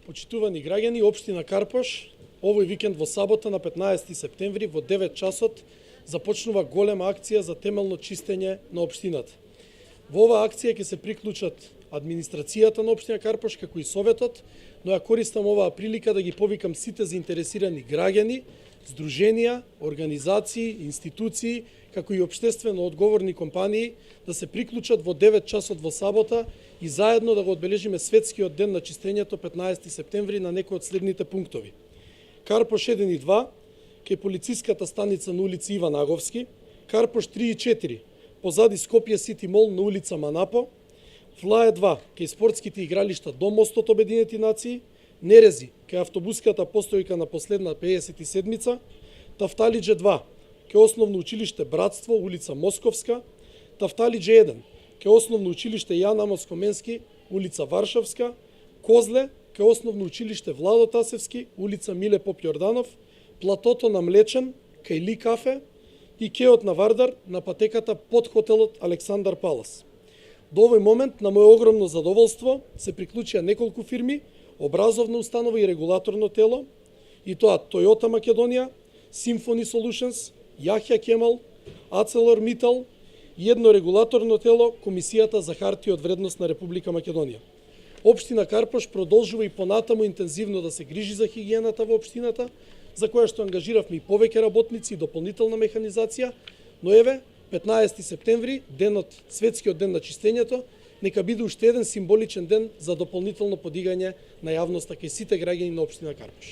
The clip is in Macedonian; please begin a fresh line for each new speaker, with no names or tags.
Почитувани граѓани, општина Карпош, овој викенд во сабота на 15 септември во 9 часот започнува голема акција за темелно чистење на општината. Во оваа акција ќе се приклучат администрацијата на општина Карпош, како и советот, но ја користам оваа прилика да ги повикам сите заинтересирани граѓани, здруженија, организации, институции, како и општествено одговорни компании да се приклучат во 9 часот во сабота и заедно да го одбележиме светскиот ден на чистењето 15 септември на некои од следните пунктови. Карпош 1 и 2, кај полициската станица на улица Иван Аговски, Карпош 3 и 4, позади Скопје Сити Мол на улица Манапо, Влае 2, кај спортските игралишта до мостот Обединети нации, Нерези, кај автобуската постојка на последна 57-ца, Тафталиџе 2, кај основно училиште Братство, улица Московска, Тафталиџе 1, кај основно училиште Јан Амос Коменски, улица Варшавска, Козле, кај основно училиште Владо Тасевски, улица Миле Поп Јорданов, платото на Млечен, кај Ли кафе и кеот на Вардар на патеката под хотелот Александар Палас. До овој момент, на моје огромно задоволство, се приклучија неколку фирми, образовна установа и регулаторно тело, и тоа Toyota Македонија, Symphony Solutions, Јахја Кемал, ArcelorMittal и едно регулаторно тело, Комисијата за хартија од вредност на Република Македонија. Општина Карпош продолжува и понатаму интензивно да се грижи за хигиената во општината, за која што ангажиравме и повеќе работници и дополнителна механизација, но еве, 15 септември, светскиот ден на чистењето, нека биде уште еден символичен ден за дополнително подигање на јавноста кај сите граѓани на општина Карпош.